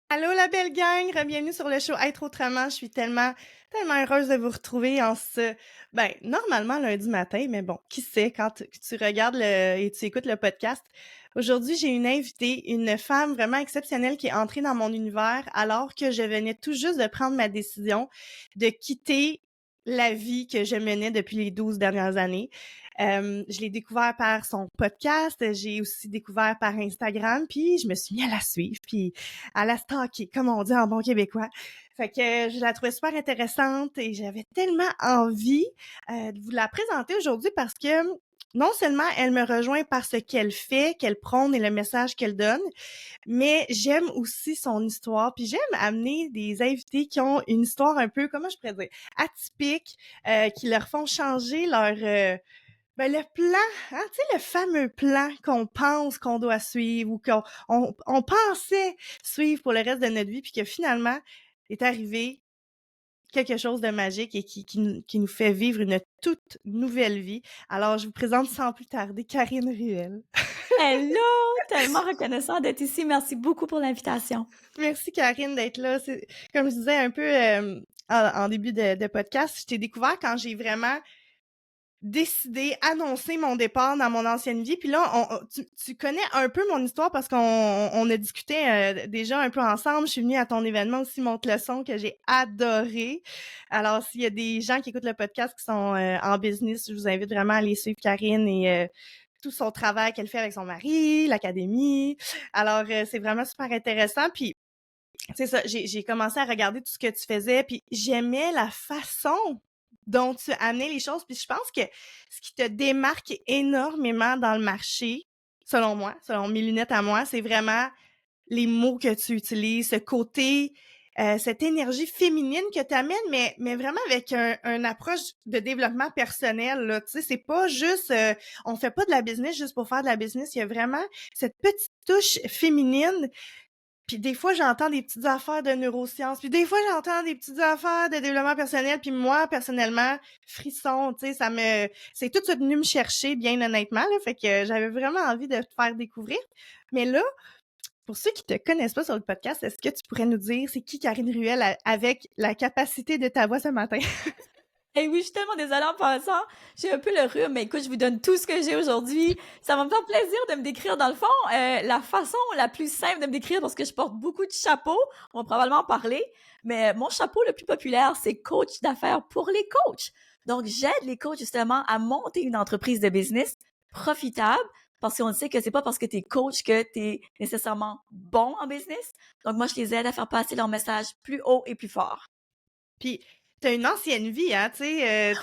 Allô la belle gang, bienvenue sur le show Être autrement. Je suis tellement heureuse de vous retrouver en normalement lundi matin, mais bon, qui sait quand tu regardes et tu écoutes le podcast. Aujourd'hui, j'ai une invitée, une femme vraiment exceptionnelle qui est entrée dans mon univers alors que je venais tout juste de prendre ma décision de quitter la vie que je menais depuis les 12 dernières années. Je l'ai découvert par son podcast, j'ai aussi découvert par Instagram, puis je me suis mis à la suivre, puis à la stalker, comme on dit en bon québécois. Fait que je la trouvais super intéressante et j'avais tellement envie de vous la présenter aujourd'hui parce que non seulement elle me rejoint par ce qu'elle fait, qu'elle prône et le message qu'elle donne, mais j'aime aussi son histoire. Puis j'aime amener des invités qui ont une histoire un peu, comment je pourrais dire, atypique, qui leur font changer le plan, hein, tu sais, le fameux plan qu'on pense qu'on doit suivre ou qu'on pensait suivre pour le reste de notre vie, puis que finalement est arrivé quelque chose de magique et qui nous fait vivre une toute nouvelle vie. Alors, je vous présente sans plus tarder Karine Ruel. Hello! Tellement reconnaissant d'être ici. Merci beaucoup pour l'invitation. Merci Karine d'être là. C'est, comme je disais un peu en début de podcast, je t'ai découvert quand j'ai vraiment décidé, annoncer mon départ dans mon ancienne vie. Puis là, tu connais un peu mon histoire parce qu'on a discuté déjà un peu ensemble. Je suis venue à ton événement aussi, Monte le son, que j'ai adoré. Alors, s'il y a des gens qui écoutent le podcast qui sont en business, je vous invite vraiment à aller suivre Karine et tout son travail qu'elle fait avec son mari, l'académie. Alors, c'est vraiment super intéressant. Puis, c'est ça, j'ai commencé à regarder tout ce que tu faisais, puis j'aimais la façon dont tu amenais les choses, puis je pense que ce qui te démarque énormément dans le marché, selon moi, selon mes lunettes à moi, c'est vraiment les mots que tu utilises, ce côté, cette énergie féminine que tu amènes, mais vraiment avec un approche de développement personnel, là. Tu sais, c'est pas juste, on fait pas de la business juste pour faire de la business. Il y a vraiment cette petite touche féminine. Puis des fois, j'entends des petites affaires de neurosciences, puis des fois, j'entends des petites affaires de développement personnel, puis moi, personnellement, frisson, tu sais, c'est tout de suite venu me chercher, bien honnêtement, là, fait que j'avais vraiment envie de te faire découvrir. Mais là, pour ceux qui te connaissent pas sur le podcast, est-ce que tu pourrais nous dire c'est qui Karine Ruel avec la capacité de ta voix ce matin? Eh oui, je suis tellement désolée en passant. J'ai un peu le rhume, mais écoute, je vous donne tout ce que j'ai aujourd'hui. Ça va me faire plaisir de me décrire dans le fond. La façon la plus simple de me décrire, parce que je porte beaucoup de chapeaux, on va probablement en parler, mais mon chapeau le plus populaire, c'est coach d'affaires pour les coachs. Donc, j'aide les coachs justement à monter une entreprise de business profitable, parce qu'on sait que c'est pas parce que tu es coach que tu es nécessairement bon en business. Donc, moi, je les aide à faire passer leur message plus haut et plus fort. Puis t'as une ancienne vie, hein, tu sais,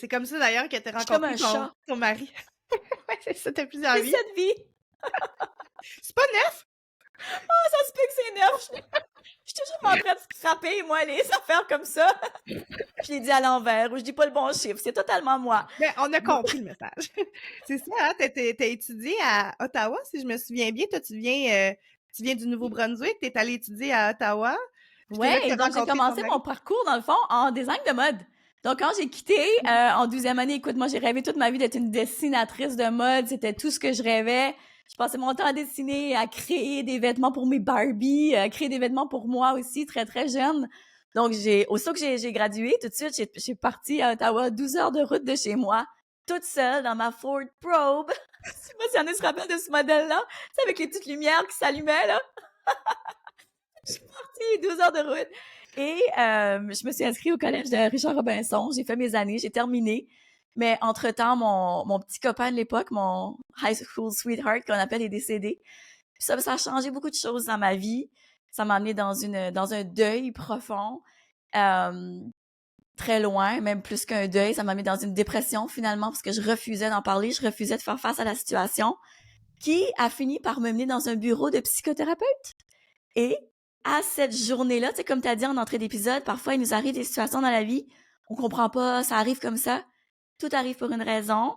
c'est comme ça d'ailleurs que t'as Je suis comme rencontré un ton, chat. ton mari. Ouais, c'est ça, t'as plusieurs J'ai vies. cette vie. C'est pas neuf? Ah, ça se peut que c'est neuf. Je suis toujours en train de scraper, moi, les affaires comme ça. Je les dis à l'envers ou je dis pas le bon chiffre. C'est totalement moi. Ben, on a compris le message. C'est ça, hein? T'as étudié à Ottawa, si je me souviens bien. Toi, tu viens du Nouveau-Brunswick, t'es allé étudier à Ottawa. Puis c'est là que Ouais, t'as donc j'ai rencontré ton commencé mon mari. parcours, dans le fond, en design de mode. Donc, quand j'ai quitté en 12e année, écoute, moi, j'ai rêvé toute ma vie d'être une dessinatrice de mode. C'était tout ce que je rêvais. Je passais mon temps à dessiner, à créer des vêtements pour mes Barbie, à créer des vêtements pour moi aussi, très, très jeune. Donc, aussitôt que j'ai gradué, tout de suite, j'ai parti à Ottawa, 12 heures de route de chez moi, toute seule dans ma Ford Probe. Je sais pas si on se rappelle de ce modèle-là. Tu sais, avec les petites lumières qui s'allumaient, là. Je suis partie 12 heures de route. Et je me suis inscrite au collège de Richard Robinson. J'ai fait mes années, j'ai terminé. Mais entre-temps, mon petit copain de l'époque, mon high school sweetheart qu'on appelle, est décédé. Puis ça a changé beaucoup de choses dans ma vie. Ça m'a amené dans un deuil profond, euh, très loin, même plus qu'un deuil. Ça m'a mis dans une dépression finalement parce que je refusais d'en parler, je refusais de faire face à la situation, qui a fini par me mener dans un bureau de psychothérapeute. Et à cette journée-là, tu sais, comme tu as dit en entrée d'épisode, parfois il nous arrive des situations dans la vie, on comprend pas, ça arrive comme ça. Tout arrive pour une raison.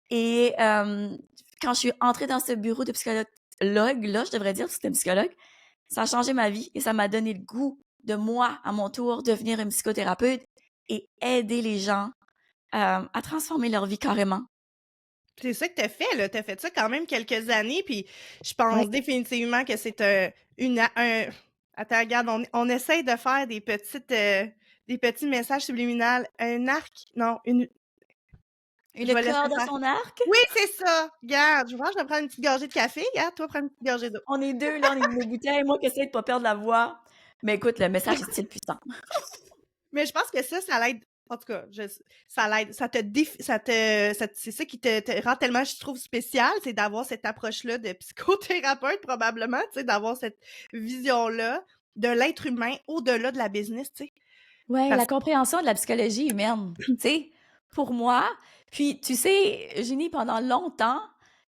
Et quand je suis entrée dans ce bureau de psychologue, là, je devrais dire, parce que c'était un psychologue, ça a changé ma vie et ça m'a donné le goût de moi, à mon tour, devenir une psychothérapeute et aider les gens à transformer leur vie carrément. C'est ça que t'as fait, là. T'as fait ça quand même quelques années, puis je pense définitivement que c'est Attends, regarde, on essaye de faire des petits messages subliminales. Un arc? Non, je Une vais laisser corde à faire. son arc? Oui, c'est ça! Regarde, je vais prendre une petite gorgée de café. Regarde, toi, prends une petite gorgée d'eau. On est deux, là, on est nos bouteilles. Moi qui essaie de pas perdre la voix. Mais écoute, le message est-il puissant? Mais je pense que ça l'aide. En tout cas, ça l'aide. C'est ça qui te rend tellement, je trouve, spécial, c'est d'avoir cette approche-là de psychothérapeute, probablement, tu sais, d'avoir cette vision-là de l'être humain au-delà de la business, tu sais. Ouais, Parce la compréhension de la psychologie humaine, tu sais, pour moi. Puis, tu sais, Génie, pendant longtemps,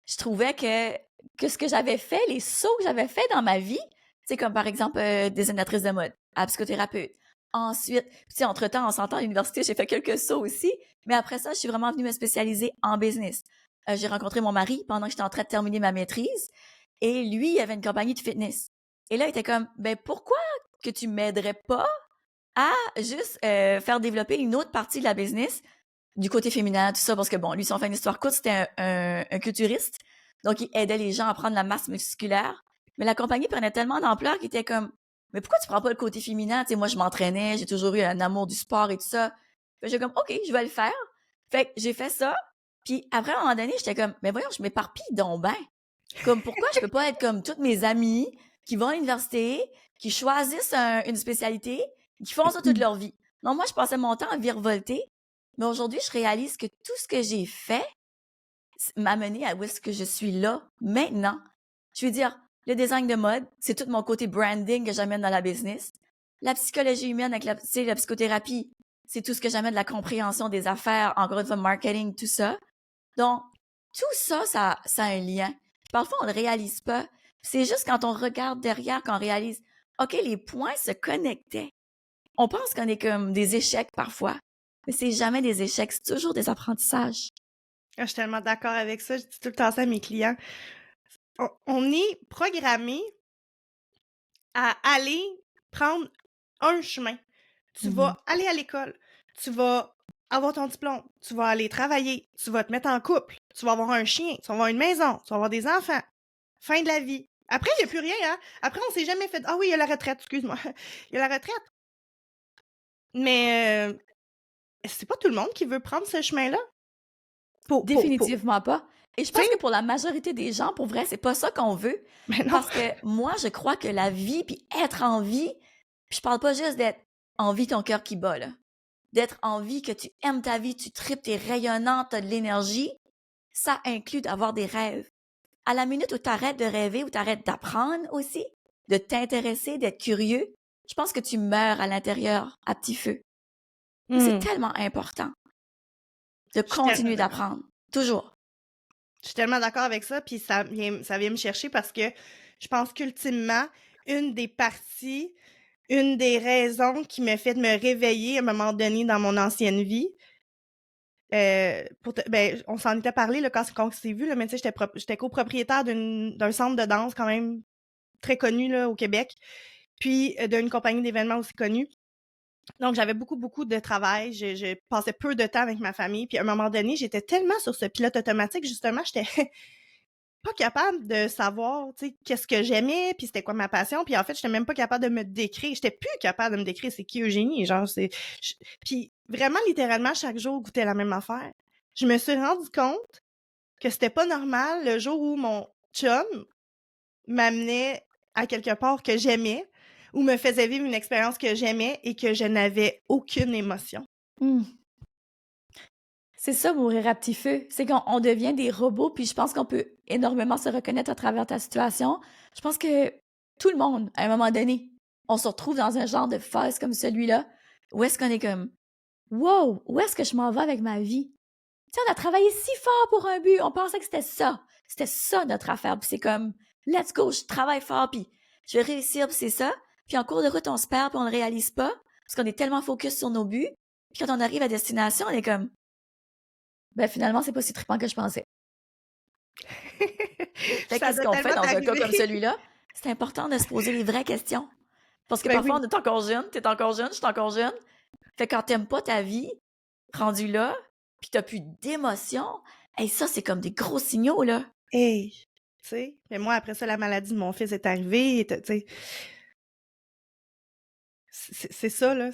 je trouvais que ce que j'avais fait, les sauts que j'avais fait dans ma vie, tu sais, comme par exemple, designatrice de mode, à psychothérapeute. Ensuite, tu sais, entre-temps, on s'entend à l'université, j'ai fait quelques sauts aussi. Mais après ça, je suis vraiment venue me spécialiser en business. J'ai rencontré mon mari pendant que j'étais en train de terminer ma maîtrise. Et lui, il avait une compagnie de fitness. Et là, il était comme, ben, pourquoi que tu m'aiderais pas à juste faire développer une autre partie de la business du côté féminin, tout ça, parce que bon, lui, si on fait une histoire courte, c'était un culturiste, donc il aidait les gens à prendre la masse musculaire, mais la compagnie prenait tellement d'ampleur qu'il était comme, mais pourquoi tu prends pas le côté féminin? Tu sais, moi, je m'entraînais, j'ai toujours eu un amour du sport et tout ça. Fait que j'ai comme, OK, je vais le faire. Fait que j'ai fait ça, puis après, à un moment donné, j'étais comme, mais voyons, je m'éparpille donc ben. Comme, pourquoi je peux pas être comme toutes mes amies qui vont à l'université, qui choisissent une spécialité, qui font ça toute leur vie. Non, moi, je passais mon temps à virevolter, mais aujourd'hui, je réalise que tout ce que j'ai fait m'a mené à où est-ce que je suis là, maintenant. Je veux dire, le design de mode, c'est tout mon côté branding que j'amène dans la business. La psychologie humaine avec la psychothérapie, c'est tout ce que j'amène de la compréhension des affaires, encore une fois, marketing, tout ça. Donc, tout ça, ça a un lien. Parfois, on ne le réalise pas. C'est juste quand on regarde derrière qu'on réalise, OK, les points se connectaient. On pense qu'on est comme des échecs parfois, mais c'est jamais des échecs, c'est toujours des apprentissages. je suis tellement d'accord avec ça, je dis tout le temps ça à mes clients. On est programmé à aller prendre un chemin. Tu vas aller à l'école, tu vas avoir ton diplôme, tu vas aller travailler, tu vas te mettre en couple, tu vas avoir un chien, tu vas avoir une maison, tu vas avoir des enfants. Fin de la vie. Après, il n'y a plus rien, hein? Après, on s'est jamais fait... Ah oui, il y a la retraite, excuse-moi. Il y a la retraite. Mais c'est pas tout le monde qui veut prendre ce chemin-là. Définitivement pas. Et je pense T'sais? que pour la majorité des gens, pour vrai, c'est pas ça qu'on veut. Mais non. Parce que moi, je crois que la vie, puis être en vie, puis je parle pas juste d'être en vie ton cœur qui bat, là. D'être en vie, que tu aimes ta vie, tu tripes, t'es rayonnante, t'as de l'énergie, ça inclut d'avoir des rêves. À la minute où t'arrêtes de rêver, où t'arrêtes d'apprendre aussi, de t'intéresser, d'être curieux, je pense que tu meurs à l'intérieur à petit feu. C'est tellement important de continuer d'apprendre, toujours. Je suis tellement d'accord avec ça, puis ça vient me chercher parce que je pense qu'ultimement, une des raisons qui m'a fait me réveiller à un moment donné dans mon ancienne vie, on s'en était parlé là, quand on s'est vu, là, mais tu sais, j'étais copropriétaire d'un centre de danse quand même très connu là, au Québec, puis d'une compagnie d'événements aussi connue. Donc, j'avais beaucoup, beaucoup de travail. Je passais peu de temps avec ma famille. Puis, à un moment donné, j'étais tellement sur ce pilote automatique, justement, j'étais pas capable de savoir, tu sais, qu'est-ce que j'aimais, puis c'était quoi ma passion. Puis, en fait, j'étais même pas capable de me décrire. J'étais plus capable de me décrire c'est qui Eugénie. Genre, Puis, vraiment, littéralement, chaque jour, goûtait la même affaire. Je me suis rendu compte que c'était pas normal le jour où mon chum m'amenait à quelque part que j'aimais, ou me faisait vivre une expérience que j'aimais et que je n'avais aucune émotion. C'est ça, mourir à petit feu. C'est qu'on devient des robots, puis je pense qu'on peut énormément se reconnaître à travers ta situation. Je pense que tout le monde, à un moment donné, on se retrouve dans un genre de phase comme celui-là, où est-ce qu'on est comme « Wow, où est-ce que je m'en vais avec ma vie? » Tu sais, on a travaillé si fort pour un but, on pensait que c'était ça notre affaire, puis c'est comme « Let's go, je travaille fort, puis je vais réussir, puis c'est ça. » Puis en cours de route, on se perd, puis on ne le réalise pas, parce qu'on est tellement focus sur nos buts. Puis quand on arrive à destination, on est comme ben finalement, c'est pas si trippant que je pensais. Fait qu'est-ce qu'on fait dans un cas comme celui-là? C'est important de se poser les vraies questions. Parce que parfois, on est encore jeune, t'es encore jeune, je suis encore jeune. Fait que quand t'aimes pas ta vie, rendu là, puis t'as plus d'émotion, Hey, ça, c'est comme des gros signaux, là. Hey! Tu sais? Mais moi, après ça, la maladie de mon fils est arrivée, tu sais? C'est ça, là.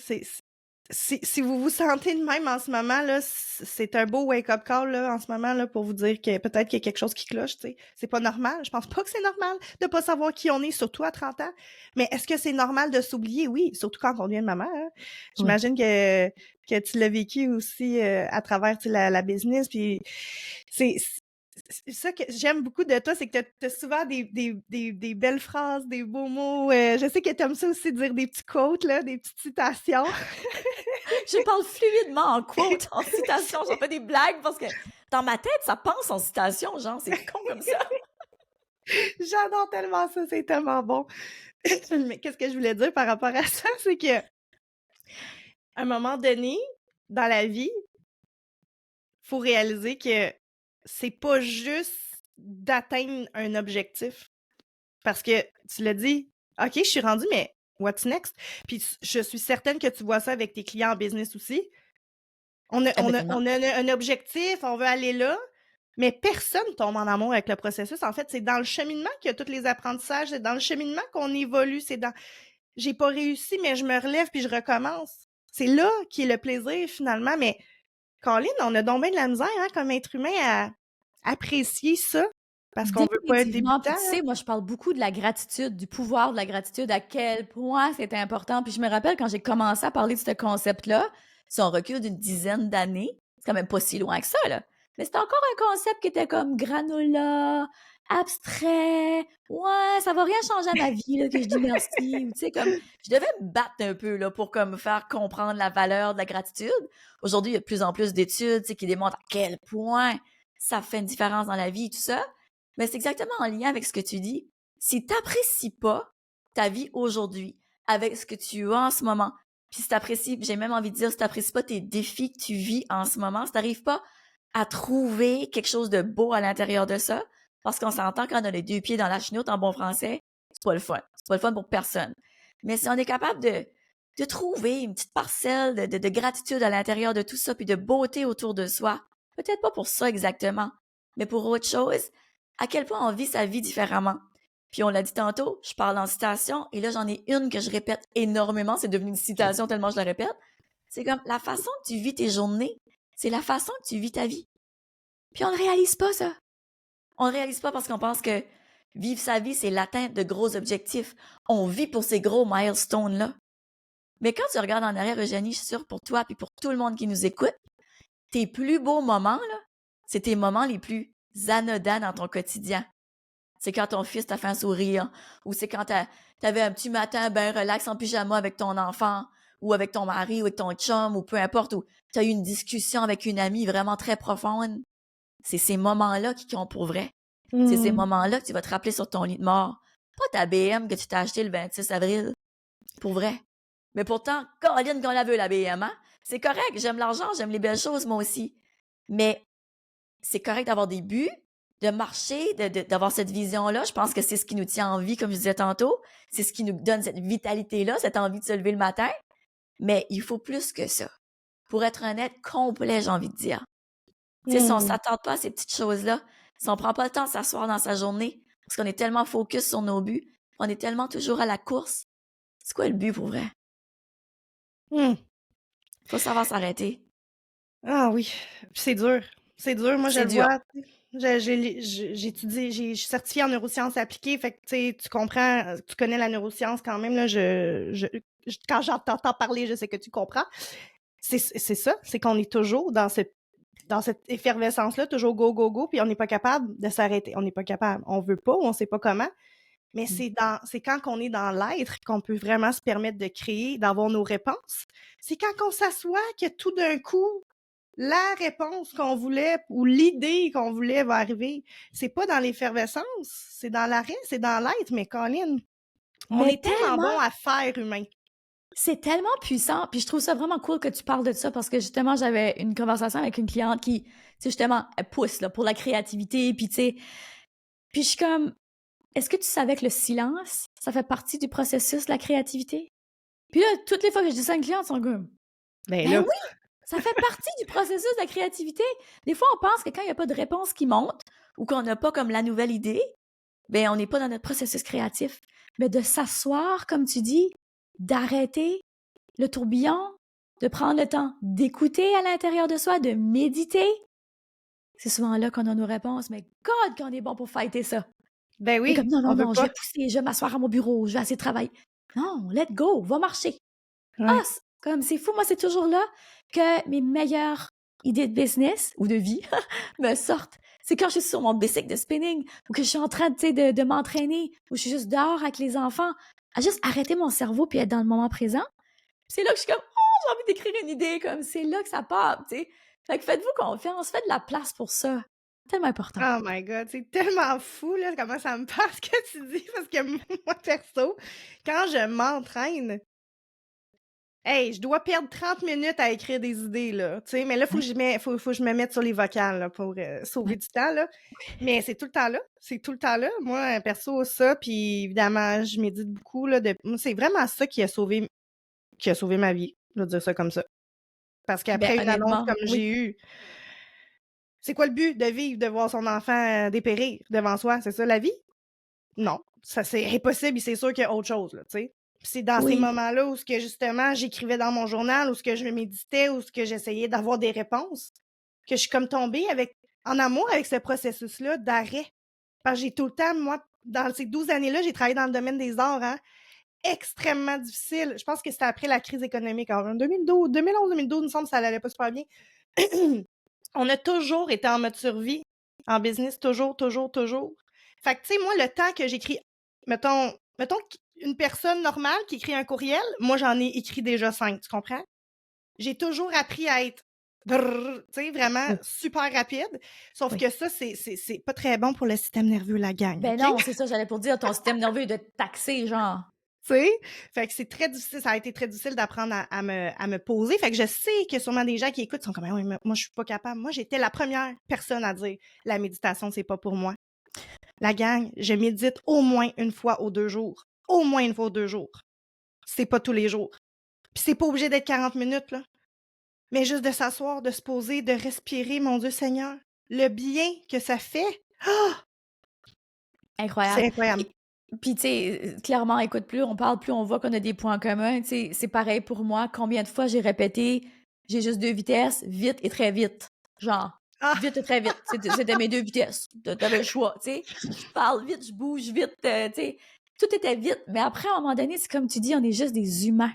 Si vous vous sentez de même en ce moment, là, c'est un beau wake-up call, là, en ce moment, là, pour vous dire que peut-être qu'il y a quelque chose qui cloche, tu sais. C'est pas normal. Je pense pas que c'est normal de pas savoir qui on est, surtout à 30 ans. Mais est-ce que c'est normal de s'oublier? Oui, surtout quand on devient maman, hein. Oui. J'imagine que tu l'as vécu aussi à travers, tu sais, la business. Puis c'est ça que j'aime beaucoup de toi, c'est que t'as souvent des belles phrases, des beaux mots. Je sais que t'aimes ça aussi dire des petits quotes, là, des petites citations. Je parle fluidement en quote, en citation. J'en fais des blagues parce que dans ma tête, ça pense en citation. Genre, c'est con comme ça. J'adore tellement ça, c'est tellement bon. Mais qu'est-ce que je voulais dire par rapport à ça, c'est que à un moment donné, dans la vie, faut réaliser que c'est pas juste d'atteindre un objectif. Parce que tu l'as dit, OK, je suis rendue, mais what's next? Puis je suis certaine que tu vois ça avec tes clients en business aussi. On a, Ah, on ben a, tellement. on a un objectif, on veut aller là, mais personne tombe en amour avec le processus. En fait, c'est dans le cheminement qu'il y a tous les apprentissages, c'est dans le cheminement qu'on évolue, c'est dans j'ai pas réussi, mais je me relève puis je recommence. C'est là qui est le plaisir finalement, mais Colin, on a donc bien de la misère hein, comme être humain à apprécier ça parce qu'on veut pas être Définitivement. Puis débutant. tu sais, moi, je parle beaucoup de la gratitude, du pouvoir de la gratitude, à quel point c'est important. Puis je me rappelle quand j'ai commencé à parler de ce concept-là, si on recule d'une dizaine d'années, c'est quand même pas si loin que ça, là. Mais c'était encore un concept qui était comme granola, abstrait. Ouais, ça va rien changer à ma vie, là, que je dis merci. Ou tu sais, comme, je devais me battre un peu, là, pour comme faire comprendre la valeur de la gratitude. Aujourd'hui, il y a de plus en plus d'études, tu sais, qui démontrent à quel point ça fait une différence dans la vie et tout ça. Mais c'est exactement en lien avec ce que tu dis. Si tu n'apprécies pas ta vie aujourd'hui avec ce que tu as en ce moment, puis si t'apprécies, j'ai même envie de dire, si t'apprécies pas tes défis que tu vis en ce moment, si t'arrives pas à trouver quelque chose de beau à l'intérieur de ça, parce qu'on s'entend quand on a les deux pieds dans la chenoute en bon français, c'est pas le fun. C'est pas le fun pour personne. Mais si on est capable de trouver une petite parcelle de gratitude à l'intérieur de tout ça, puis de beauté autour de soi, peut-être pas pour ça exactement, mais pour autre chose, à quel point on vit sa vie différemment. Puis on l'a dit tantôt, je parle en citation, et là j'en ai une que je répète énormément, c'est devenu une citation tellement je la répète. C'est comme la façon que tu vis tes journées, c'est la façon que tu vis ta vie. Puis on ne réalise pas ça. On ne réalise pas parce qu'on pense que vivre sa vie, c'est l'atteinte de gros objectifs. On vit pour ces gros milestones-là. Mais quand tu regardes en arrière, Eugénie, je suis sûre pour toi puis pour tout le monde qui nous écoute, tes plus beaux moments, là, c'est tes moments les plus anodins dans ton quotidien. C'est quand ton fils t'a fait un sourire, ou c'est quand t'avais un petit matin ben relax en pyjama avec ton enfant, ou avec ton mari, ou avec ton chum, ou peu importe, ou t'as eu une discussion avec une amie vraiment très profonde. C'est ces moments-là qui comptent pour vrai. C'est ces moments-là que tu vas te rappeler sur ton lit de mort. Pas ta BM que tu t'as acheté le 26 avril. Pour vrai. Mais pourtant, Caroline, qu'on la veut, la BM, hein? C'est correct, j'aime l'argent, j'aime les belles choses, moi aussi. Mais c'est correct d'avoir des buts, de marcher, d'avoir cette vision-là. Je pense que c'est ce qui nous tient en vie, comme je disais tantôt. C'est ce qui nous donne cette vitalité-là, cette envie de se lever le matin. Mais il faut plus que ça. Pour être un être complet, j'ai envie de dire. Tu sais, si on s'attarde pas à ces petites choses-là, si on prend pas le temps de s'asseoir dans sa journée, parce qu'on est tellement focus sur nos buts, on est tellement toujours à la course, c'est quoi le but pour vrai? Faut savoir s'arrêter. Ah oui, c'est dur. C'est dur, moi je C'est le dur. vois. J'étudie, je suis certifiée en neurosciences appliquées, fait que tu sais, tu comprends, tu connais la neuroscience quand même, là, quand j'entends parler, je sais que tu comprends. C'est ça, c'est qu'on est toujours dans cette effervescence-là, toujours go, go, go, puis on n'est pas capable de s'arrêter. On n'est pas capable. On veut pas, on sait pas comment. Mais c'est quand on est dans l'être qu'on peut vraiment se permettre de créer, d'avoir nos réponses. C'est quand on s'assoit que tout d'un coup, la réponse qu'on voulait ou l'idée qu'on voulait va arriver. C'est pas dans l'effervescence, c'est dans l'arrêt, c'est dans l'être. Mais Colin, on Mais est tellement tellement, bon à faire humain. c'est tellement puissant. Puis je trouve ça vraiment cool que tu parles de ça parce que justement, j'avais une conversation avec une cliente qui, tu sais, justement, elle pousse là, pour la créativité. Puis tu sais, puis je suis comme, est-ce que tu savais que le silence, ça fait partie du processus de la créativité? Puis là, toutes les fois que je dis ça à une cliente, ils sont comme, Ben ben là, oui! Ça fait partie du processus de créativité. Des fois, on pense que quand il n'y a pas de réponse qui monte ou qu'on n'a pas comme la nouvelle idée, ben on n'est pas dans notre processus créatif. Mais de s'asseoir, comme tu dis, d'arrêter le tourbillon, de prendre le temps d'écouter à l'intérieur de soi, de méditer, c'est souvent là qu'on a nos réponses. Mais God, qu'on est bon pour fighter ça. Ben Et comme oui, non, on non, veut non, je vais pas. pousser, je vais m'asseoir à mon bureau, je vais essayer de travailler. Non, let go, va marcher. Ah, Ouais. comme c'est fou, moi, c'est toujours là que mes meilleures idées de business ou de vie me sortent. C'est quand je suis sur mon bicycle de spinning ou que je suis en train de m'entraîner ou je suis juste dehors avec les enfants, à juste arrêter mon cerveau puis être dans le moment présent. C'est là que je suis comme, oh, j'ai envie d'écrire une idée, comme c'est là que ça part, tu sais. Fait que faites-vous confiance, faites de la place pour ça. Tellement important. Oh my God, c'est tellement fou, là, comment ça me passe ce que tu dis, parce que moi, perso, quand je m'entraîne, hey, je dois perdre 30 minutes à écrire des idées, là, tu sais, mais là, Ouais, faut que je me mette sur les vocales, là, pour sauver ouais. du temps, là. Mais c'est tout le temps là, c'est tout le temps là. Moi, perso, ça, puis évidemment, je médite beaucoup, là, moi, c'est vraiment ça qui a sauvé ma vie, je vais dire ça comme ça. Parce Ben, qu'après une annonce honnêtement, comme oui. j'ai eue, c'est quoi le but de vivre, de voir son enfant dépérir devant soi? C'est ça la vie? Non, ça c'est impossible, c'est sûr qu'il y a autre chose, là, tu sais. Puis c'est dans ces Oui. moments-là où ce que justement j'écrivais dans mon journal, où ce que je méditais, où ce que j'essayais d'avoir des réponses, que je suis comme tombée en amour avec ce processus-là d'arrêt. Parce que j'ai tout le temps, moi, dans ces 12 années-là, j'ai travaillé dans le domaine des arts, hein, extrêmement difficile. Je pense que c'était après la crise économique. En 2012, 2011-2012, il me semble que ça allait pas super bien. On a toujours été en mode survie, en business, toujours, toujours, toujours. Fait que, tu sais, moi, le temps que j'écris, mettons une personne normale qui écrit un courriel, moi, j'en ai écrit déjà 5, tu comprends? J'ai toujours appris à être, tu sais, vraiment Oui. super rapide. Sauf Oui. que ça, c'est pas très bon pour le système nerveux, la gang, Ben OK? non, c'est ça, j'allais pour dire, ton système nerveux est de te taxer, genre. Tu sais? Fait que c'est très difficile, ça a été très difficile d'apprendre à me poser. Fait que je sais que sûrement des gens qui écoutent sont comme, ah oui, mais moi, je suis pas capable. Moi, j'étais la première personne à dire, la méditation, c'est pas pour moi. La gang, je médite au moins une fois aux 2 jours. Au moins une fois aux 2 jours. C'est pas tous les jours. Puis c'est pas obligé d'être 40 minutes, là. Mais juste de s'asseoir, de se poser, de respirer, mon Dieu Seigneur. Le bien que ça fait, c'est Incroyable. incroyable. Puis, tu sais, clairement, écoute, plus on parle, plus on voit qu'on a des points communs. Tu sais, c'est pareil pour moi. Combien de fois j'ai répété, j'ai juste 2 vitesses, vite et très vite. Genre, Ah! vite et très vite. C'était mes 2 vitesses. T'avais le choix, tu sais. Je parle vite, je bouge vite, tu sais. Tout était vite. Mais après, à un moment donné, c'est comme tu dis, on est juste des humains.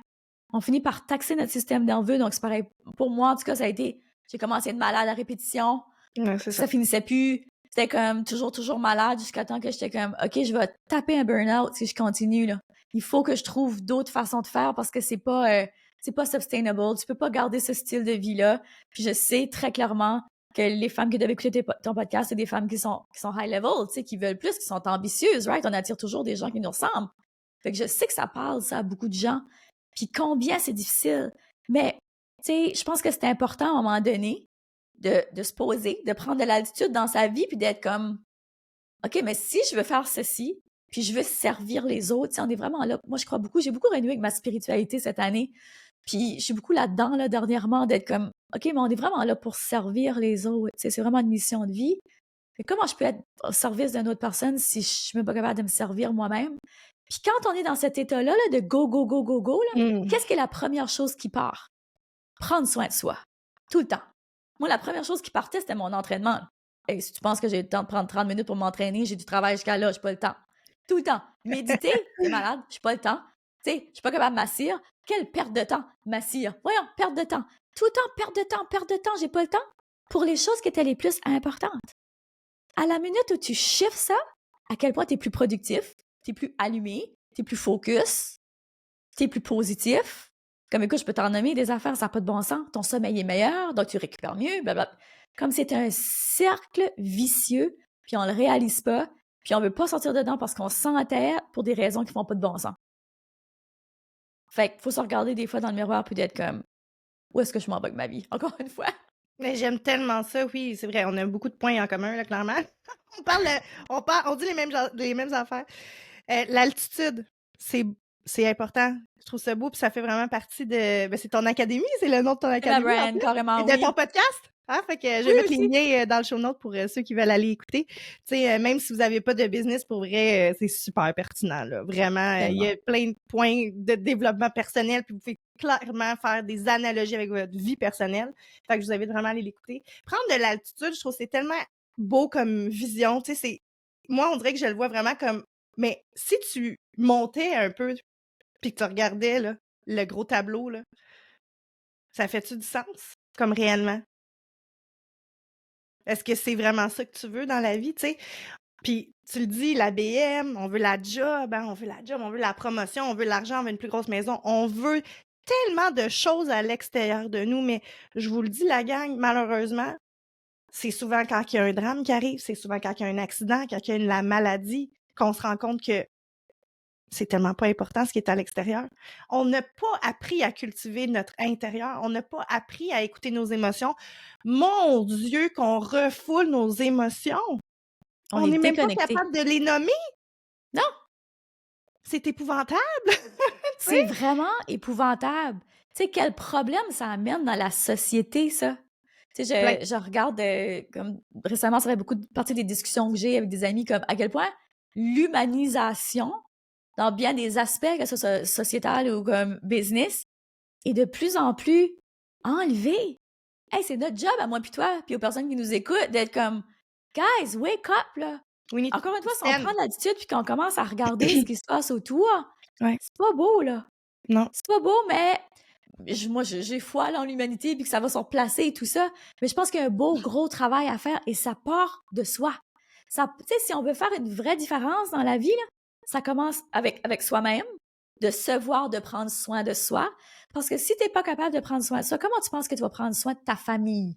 On finit par taxer notre système nerveux. Donc, c'est pareil. Pour moi, en tout cas, ça a été, j'ai commencé à être malade à répétition. Ouais, c'est ça. Ça finissait plus. C'était comme toujours malade jusqu'à temps que j'étais comme, OK, je vais taper un burn-out si je continue, là. Il faut que je trouve d'autres façons de faire parce que c'est pas sustainable. Tu peux pas garder ce style de vie-là. Puis je sais très clairement que les femmes qui doivent écouter ton podcast, c'est des femmes qui sont high level, tu sais, qui veulent plus, qui sont ambitieuses, right? On attire toujours des gens qui nous ressemblent. Fait que je sais que ça parle, ça, à beaucoup de gens. Puis combien c'est difficile. Mais, tu sais, je pense que c'est important à un moment donné de se poser, de prendre de l'altitude dans sa vie, puis d'être comme, OK, mais si je veux faire ceci, puis je veux servir les autres, on est vraiment là. Moi, je crois beaucoup, j'ai beaucoup renoué avec ma spiritualité cette année, puis je suis beaucoup là-dedans, là, dernièrement, d'être comme, OK, mais on est vraiment là pour servir les autres, c'est vraiment une mission de vie. Mais comment je peux être au service d'une autre personne si je suis même pas capable de me servir moi-même? Puis quand on est dans cet état-là, là, de go, go, go, go, go, là, qu'est-ce qui est la première chose qui part? Prendre soin de soi. Tout le temps. Moi, la première chose qui partait, c'était mon entraînement. Et si tu penses que j'ai le temps de prendre 30 minutes pour m'entraîner, j'ai du travail jusqu'à là, j'ai pas le temps. Tout le temps. Méditer, t'es malade, j'ai pas le temps. Tu sais, je suis pas capable de m'assire. Quelle perte de temps, m'assire. Voyons, perte de temps. Tout le temps, perte de temps, j'ai pas le temps pour les choses qui étaient les plus importantes. À la minute où tu chiffres ça, à quel point t'es plus productif, t'es plus allumé, t'es plus focus, t'es plus positif. Comme écoute, je peux t'en nommer des affaires, ça n'a pas de bon sens. Ton sommeil est meilleur, donc tu récupères mieux, blablabla. Comme c'est un cercle vicieux, puis on le réalise pas, puis on veut pas sortir dedans parce qu'on s'enterre pour des raisons qui font pas de bon sens. Fait qu'il faut se regarder des fois dans le miroir puis d'être comme, où est-ce que je m'en vais avec ma vie? Encore une fois. Mais j'aime tellement ça, oui, c'est vrai, on a beaucoup de points en commun, là, clairement. On dit les mêmes affaires. L'altitude, c'est c'est important. Je trouve ça beau, puis ça fait vraiment partie de... Ben, c'est ton académie, c'est le nom de ton C'est ma académie en brand, plus. carrément, Et de ton oui. podcast. Hein? Fait que je Oui vais mettre les aussi. liens dans le show note pour ceux qui veulent aller écouter. Tu sais, même si vous n'avez pas de business, pour vrai, c'est super pertinent, là. Vraiment, il y Tellement. a plein de points de développement personnel, puis vous pouvez clairement faire des analogies avec votre vie personnelle. Fait que je vous invite vraiment à aller l'écouter. Prendre de l'altitude, je trouve que c'est tellement beau comme vision. Tu sais, c'est... Moi, on dirait que je le vois vraiment comme... Mais si tu montais un peu puis que tu regardais là, le gros tableau, là, ça fait-tu du sens? Comme réellement? Est-ce que c'est vraiment ça que tu veux dans la vie, tu sais? Puis tu le dis, la BM, on veut la job, hein, on veut la job, on veut la promotion, on veut l'argent, on veut une plus grosse maison, on veut tellement de choses à l'extérieur de nous, mais je vous le dis, la gang, malheureusement, c'est souvent quand il y a un drame qui arrive, c'est souvent quand il y a un accident, quand il y a la maladie, qu'on se rend compte que c'est tellement pas important ce qui est à l'extérieur. On n'a pas appris à cultiver notre intérieur. On n'a pas appris à écouter nos émotions. Mon Dieu, qu'on refoule nos émotions. On On est n'est même pas déconnecté. capable de les nommer. Non, C'est épouvantable. Tu sais? c'est vraiment épouvantable. Tu sais, quel problème ça amène dans la société, ça? Tu Plein. sais, je regarde, comme récemment, ça fait beaucoup de partie des discussions que j'ai avec des amis, comme à quel point l'humanisation, dans bien des aspects, que ce soit sociétal ou comme business, est de plus en plus enlevée. Hey, c'est notre job à moi puis toi, puis aux personnes qui nous écoutent, d'être comme, guys, wake up, là. We need Encore une to fois, si on prend stand. de l'attitude puis qu'on commence à regarder ce qui se passe autour, Ouais. c'est pas beau, là. Non. C'est pas beau, mais moi, j'ai foi en l'humanité puis que ça va se replacer et tout ça. Mais je pense qu'il y a un beau, gros travail à faire et ça part de soi. Ça, tu sais, si on veut faire une vraie différence dans la vie, là, ça commence avec soi-même, de se voir, de prendre soin de soi. Parce que si t'es pas capable de prendre soin de soi, comment tu penses que tu vas prendre soin de ta famille?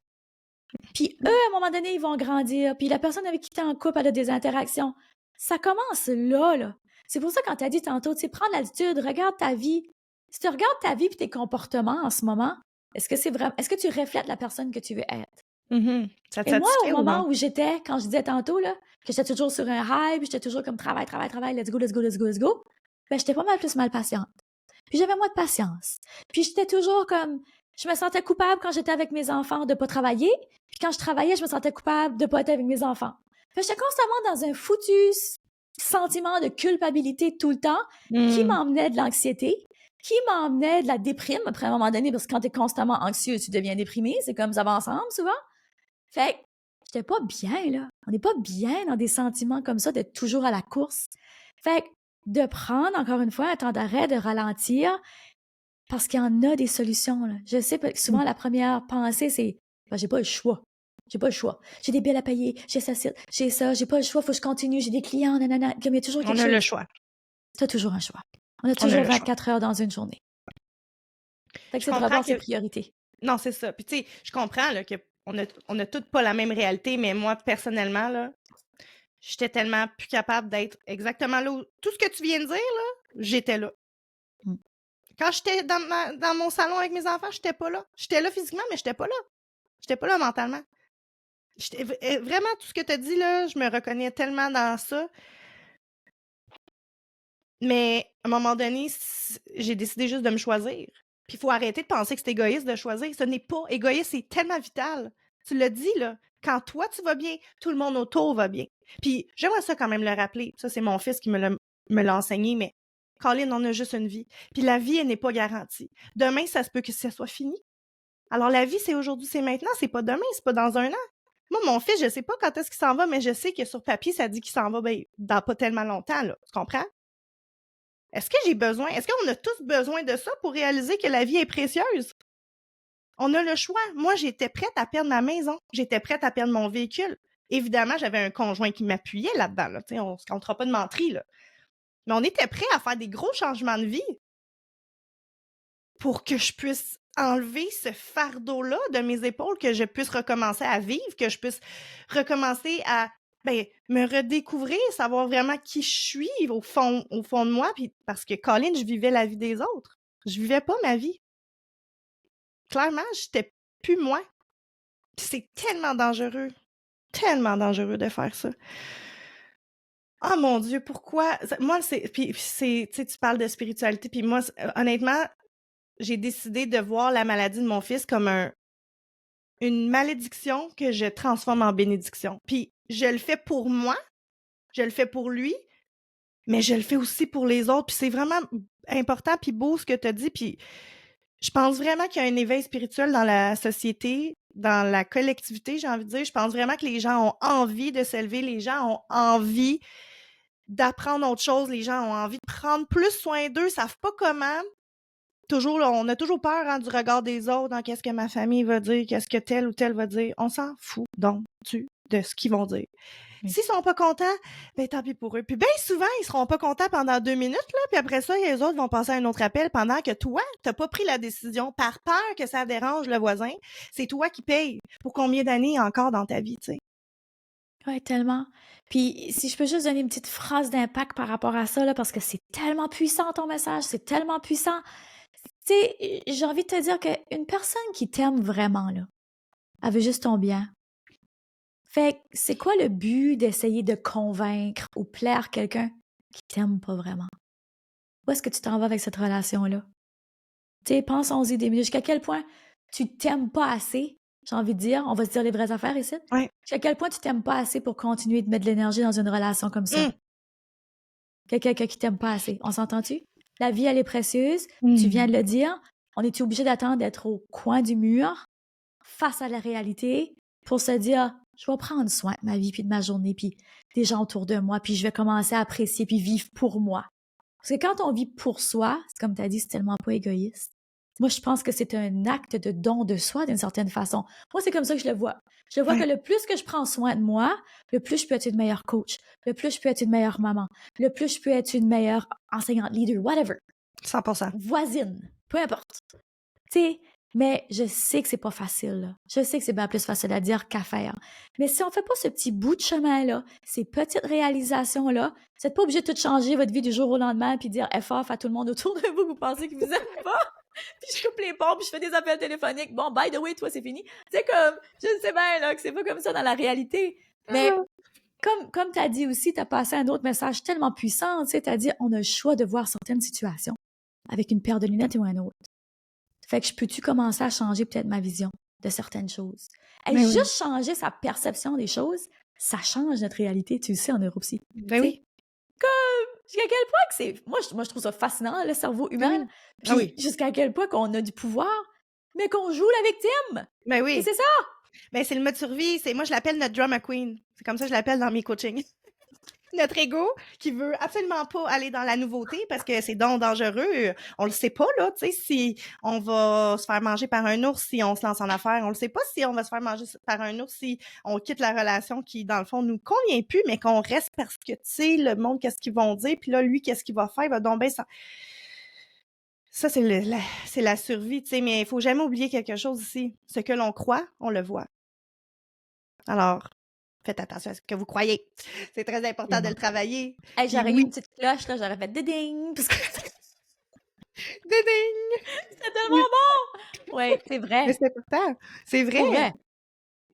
Puis eux, à un moment donné, ils vont grandir. Puis la personne avec qui tu es en couple, elle a des interactions. Ça commence là, là. C'est pour ça, quand tu as dit tantôt, tu sais, prends l'altitude, regarde ta vie. Si tu regardes ta vie et tes comportements en ce moment, est-ce que c'est vrai, est-ce que tu reflètes la personne que tu veux être? Ça te Et moi, au satisfait ou non? moment où j'étais, quand je disais tantôt, là, que j'étais toujours sur un high, puis j'étais toujours comme travail, travail, travail, let's go, let's go, let's go, let's go, ben, j'étais pas mal plus mal patiente. Puis j'avais moins de patience. Puis j'étais toujours comme, je me sentais coupable quand j'étais avec mes enfants de pas travailler. Puis quand je travaillais, je me sentais coupable de pas être avec mes enfants. Fait que j'étais constamment dans un foutu sentiment de culpabilité tout le temps qui m'emmenait de l'anxiété, qui m'emmenait de la déprime après un moment donné, parce que quand t'es constamment anxieux, tu deviens déprimé. C'est comme ça va ensemble souvent. Fait que j'étais pas bien, là. On n'est pas bien dans des sentiments comme ça, d'être toujours à la course. Fait que de prendre, encore une fois, un temps d'arrêt, de ralentir, parce qu'il y en a des solutions, là. Je sais que souvent, la première pensée, c'est ben, j'ai pas le choix. J'ai pas le choix. J'ai des billes à payer, j'ai ça, j'ai pas le choix, faut que je continue, j'ai des clients, nanana. Comme il y a toujours quelque On a le chose. choix. T'as toujours un choix. On a On a toujours le choix. 24 heures dans une journée. Fait que Je c'est de comprends revoir ses que... priorités. Non, c'est ça. Puis tu sais, je comprends là, que on a toutes pas la même réalité, mais moi, personnellement, là, j'étais tellement plus capable d'être exactement là où... Tout ce que tu viens de dire, là, j'étais là. Mm. Quand j'étais dans mon salon avec mes enfants, j'étais pas là. J'étais là physiquement, mais j'étais pas là. J'étais pas là mentalement. Vraiment, tout ce que tu as dit, là, je me reconnais tellement dans ça. Mais à un moment donné, j'ai décidé juste de me choisir. Puis il faut arrêter de penser que c'est égoïste de choisir. Ce n'est pas égoïste, c'est tellement vital. Tu l'as dit, là. Quand toi, tu vas bien, tout le monde autour va bien. Puis j'aimerais ça quand même le rappeler. Ça, c'est mon fils qui me l'a enseigné, mais Colin, on a juste une vie. Puis la vie, elle n'est pas garantie. Demain, ça se peut que ça soit fini. Alors la vie, c'est aujourd'hui, c'est maintenant, c'est pas demain, c'est pas dans un an. Moi, mon fils, je sais pas quand est-ce qu'il s'en va, mais je sais que sur papier, ça dit qu'il s'en va dans pas tellement longtemps, là. Tu comprends? Est-ce qu'on a tous besoin de ça pour réaliser que la vie est précieuse? On a le choix. Moi, j'étais prête à perdre ma maison. J'étais prête à perdre mon véhicule. Évidemment, j'avais un conjoint qui m'appuyait là-dedans. Là. On ne se comptera pas de menterie. Là. Mais on était prêt à faire des gros changements de vie pour que je puisse enlever ce fardeau-là de mes épaules, que je puisse recommencer à vivre, que je puisse recommencer à me redécouvrir, savoir vraiment qui je suis au fond de moi. Puis, parce que, Colin, je vivais la vie des autres. Je vivais pas ma vie. Clairement, j'étais plus moi. Puis c'est tellement dangereux de faire ça. Ah mon Dieu, pourquoi? Moi, puis c'est, tu sais, tu parles de spiritualité, puis moi, honnêtement, j'ai décidé de voir la maladie de mon fils comme une malédiction que je transforme en bénédiction. Puis je le fais pour moi, je le fais pour lui, mais je le fais aussi pour les autres. Puis c'est vraiment important, puis beau ce que tu as dit. Puis je pense vraiment qu'il y a un éveil spirituel dans la société, dans la collectivité, j'ai envie de dire. Je pense vraiment que les gens ont envie de s'élever, les gens ont envie d'apprendre autre chose, les gens ont envie de prendre plus soin d'eux, savent pas comment. Toujours, là, on a toujours peur du regard des autres, dans qu'est-ce que ma famille va dire, qu'est-ce que tel ou tel va dire. On s'en fout donc de ce qu'ils vont dire. Oui. S'ils sont pas contents, ben tant pis pour eux. Puis bien souvent, ils seront pas contents pendant 2 minutes, là, puis après ça, les autres vont passer à un autre appel pendant que toi, t'as pas pris la décision par peur que ça dérange le voisin. C'est toi qui payes pour combien d'années encore dans ta vie, tu sais. Ouais, tellement. Puis si je peux juste donner une petite phrase d'impact par rapport à ça, là, parce que c'est tellement puissant ton message, c'est tellement puissant. Tu sais, j'ai envie de te dire qu'une personne qui t'aime vraiment, là, elle veut juste ton bien. Fait que c'est quoi le but d'essayer de convaincre ou plaire quelqu'un qui t'aime pas vraiment? Où est-ce que tu t'en vas avec cette relation-là? Tu sais, pensons-y des minutes. Jusqu'à quel point tu t'aimes pas assez, j'ai envie de dire, on va se dire les vraies affaires ici. Ouais. Jusqu'à quel point tu t'aimes pas assez pour continuer de mettre de l'énergie dans une relation comme ça? Quelqu'un qui t'aime pas assez. On s'entend-tu? La vie, elle est précieuse. Tu viens de le dire. On est obligé d'attendre d'être au coin du mur, face à la réalité, pour se dire, je vais prendre soin de ma vie, puis de ma journée, puis des gens autour de moi, puis je vais commencer à apprécier, puis vivre pour moi. Parce que quand on vit pour soi, c'est comme tu as dit, c'est tellement pas égoïste. Moi, je pense que c'est un acte de don de soi d'une certaine façon. Moi, c'est comme ça que je le vois. Je le vois que le plus que je prends soin de moi, le plus je peux être une meilleure coach, le plus je peux être une meilleure maman, le plus je peux être une meilleure enseignante, leader, whatever. 100%. Voisine, peu importe. Tu sais, mais je sais que c'est pas facile, là. Je sais que c'est bien plus facile à dire qu'à faire. Mais si on fait pas ce petit bout de chemin-là, ces petites réalisations-là, vous n'êtes pas obligé de tout changer votre vie du jour au lendemain puis dire FF à tout le monde autour de vous, vous pensez qu'ils vous aiment pas. Puis je coupe les ponts, puis je fais des appels téléphoniques. Bon, by the way, toi, c'est fini. C'est comme, je sais bien, là, que c'est pas comme ça dans la réalité. Mais comme tu as dit aussi, tu as passé un autre message tellement puissant, tu sais, tu as dit, on a le choix de voir certaines situations avec une paire de lunettes ou un autre. Fait que je peux-tu commencer à changer peut-être ma vision de certaines choses? Et juste changer sa perception des choses, ça change notre réalité, tu le sais, en neuropsy. Ben oui. Jusqu'à quel point que c'est... Moi, je trouve ça fascinant, le cerveau humain. Puis jusqu'à quel point qu'on a du pouvoir, mais qu'on joue la victime. Ben oui. Et c'est ça! Ben c'est le mode survie. Moi, je l'appelle notre drama queen. C'est comme ça que je l'appelle dans mes coachings. Notre ego qui veut absolument pas aller dans la nouveauté parce que c'est donc dangereux. On le sait pas, là, tu sais, si on va se faire manger par un ours si on se lance en affaires. On le sait pas si on va se faire manger par un ours si on quitte la relation qui, dans le fond, nous convient plus, mais qu'on reste parce que, tu sais, le monde, qu'est-ce qu'ils vont dire, puis là, lui, qu'est-ce qu'il va faire, il va donc ben ça, c'est la survie, tu sais, mais il faut jamais oublier quelque chose ici. Ce que l'on croit, on le voit. Alors, faites attention à ce que vous croyez. C'est très important de le travailler. Hey, j'aurais eu une petite cloche, là, j'aurais fait ding parce que Ding! c'était tellement bon! Ouais, c'est vrai. Mais c'est important. C'est vrai. Pour vrai. Tu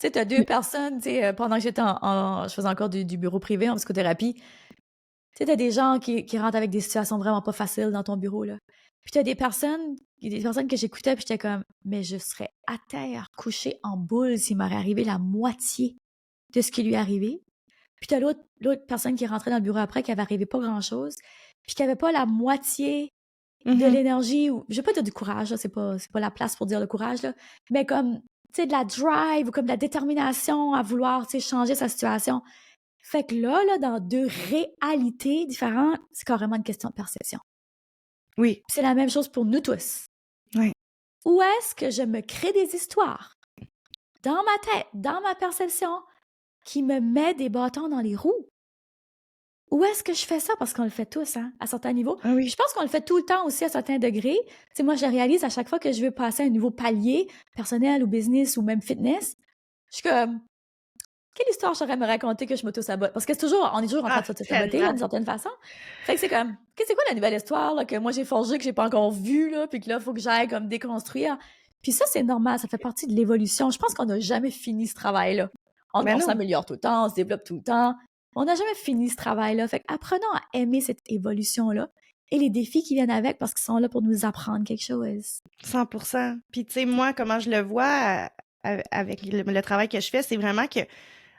sais, t'as deux personnes, tu sais, pendant que j'étais je faisais encore du bureau privé en psychothérapie, tu sais, t'as des gens qui rentrent avec des situations vraiment pas faciles dans ton bureau, là. Puis t'as des personnes que j'écoutais, puis j'étais comme, mais je serais à terre, couchée en boule s'il m'aurait arrivé la moitié de ce qui lui est arrivé. Puis t'as l'autre personne qui est rentrée dans le bureau après, qui avait arrivé pas grand-chose, puis qui avait pas la moitié de l'énergie, ou je vais pas dire du courage, là, c'est pas la place pour dire le courage, là, mais comme, tu sais, de la drive ou comme de la détermination à vouloir, tu sais, changer sa situation. Fait que là, dans deux réalités différentes, c'est carrément une question de perception. Oui. C'est la même chose pour nous tous. Oui. Où est-ce que je me crée des histoires dans ma tête, dans ma perception, qui me met des bâtons dans les roues? Où est-ce que je fais ça? Parce qu'on le fait tous, hein, à certains niveaux. Ah oui. Je pense qu'on le fait tout le temps aussi à certains degrés. Tu sais, moi, je réalise à chaque fois que je veux passer à un nouveau palier, personnel ou business ou même fitness, je suis comme, quelle histoire j'aurais à me raconter que je m'auto-sabote? Parce que on est toujours en train de s'auto-saboter, d'une certaine façon. Fait que c'est comme, c'est quoi la nouvelle histoire, là, que moi j'ai forgée, que j'ai pas encore vue, là, puis que là, il faut que j'aille comme déconstruire. Puis ça, c'est normal, ça fait partie de l'évolution. Je pense qu'on n'a jamais fini ce travail-là. On s'améliore tout le temps, on se développe tout le temps. On n'a jamais fini ce travail-là. Fait apprenons à aimer cette évolution-là et les défis qui viennent avec parce qu'ils sont là pour nous apprendre quelque chose. 100%. Puis, tu sais, moi, comment je le vois avec le travail que je fais, c'est vraiment que,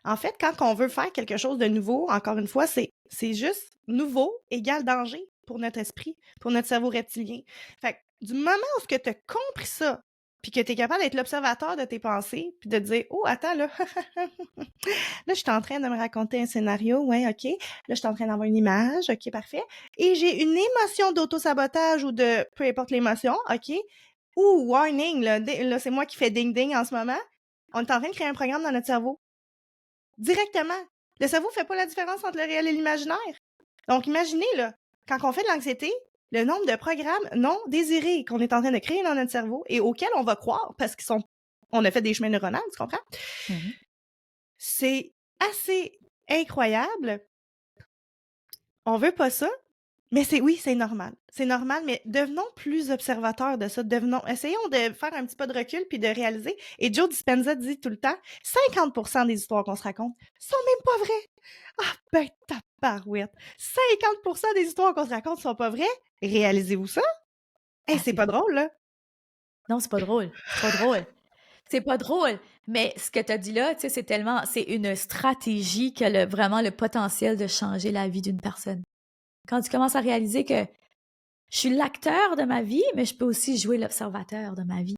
en fait, quand on veut faire quelque chose de nouveau, encore une fois, c'est juste nouveau égale danger pour notre esprit, pour notre cerveau reptilien. Fait que, du moment où tu as compris ça, puis que tu es capable d'être l'observateur de tes pensées, puis de te dire, oh, attends, là, là, je suis en train de me raconter un scénario, ouais, OK. Là, je suis en train d'avoir une image, OK, parfait. Et j'ai une émotion d'auto-sabotage ou de peu importe l'émotion, OK. Ou warning, là, c'est moi qui fais ding-ding en ce moment. On est en train de créer un programme dans notre cerveau. Directement. Le cerveau fait pas la différence entre le réel et l'imaginaire. Donc, imaginez, là, quand on fait de l'anxiété, le nombre de programmes non désirés qu'on est en train de créer dans notre cerveau et auxquels on va croire parce on a fait des chemins neuronaux, tu comprends? Mhm. C'est assez incroyable. On veut pas ça, mais oui, c'est normal. C'est normal, mais devenons plus observateurs de ça. Essayons de faire un petit pas de recul puis de réaliser. Et Joe Dispenza dit tout le temps, 50% des histoires qu'on se raconte sont même pas vraies. Ah, ben, tabarouette. 50% des histoires qu'on se raconte sont pas vraies. Réalisez-vous ça? Ah, C'est c'est pas fou. drôle, là. Non, c'est pas drôle. C'est pas drôle. C'est pas drôle. Mais ce que tu as dit là, tu sais, c'est une stratégie qui a vraiment le potentiel de changer la vie d'une personne. Quand tu commences à réaliser que je suis l'acteur de ma vie, mais je peux aussi jouer l'observateur de ma vie.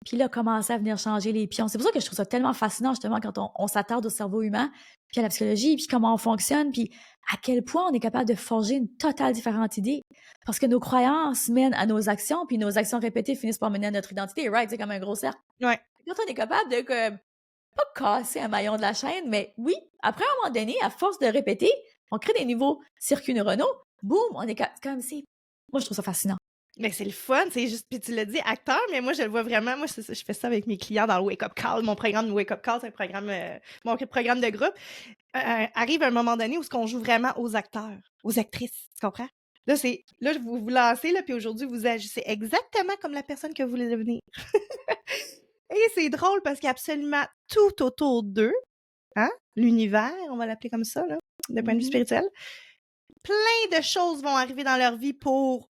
Puis là, commencer à venir changer les pions. C'est pour ça que je trouve ça tellement fascinant, justement, quand on s'attarde au cerveau humain, puis à la psychologie, puis comment on fonctionne, puis à quel point on est capable de forger une totale différente idée. Parce que nos croyances mènent à nos actions, puis nos actions répétées finissent par mener à notre identité, right? C'est comme un gros cercle. Ouais. Quand on est capable de, pas casser un maillon de la chaîne, mais oui, après, à un moment donné, à force de répéter, on crée des nouveaux circuits neuronaux. Boum, on est comme si. Moi, je trouve ça fascinant. Mais c'est le fun, c'est juste, puis tu l'as dit, acteur, mais moi, je le vois vraiment, moi, je fais ça avec mes clients dans le Wake Up Call, mon programme de Wake Up Call, c'est un programme, mon programme de groupe. Arrive un moment donné où ce qu'on joue vraiment aux acteurs, aux actrices, tu comprends? Là, vous vous lancez, là, puis aujourd'hui, vous agissez exactement comme la personne que vous voulez devenir. Et c'est drôle parce qu'il y a absolument tout autour d'eux, hein, l'univers, on va l'appeler comme ça, là, de point de vue spirituel. Plein de choses vont arriver dans leur vie pour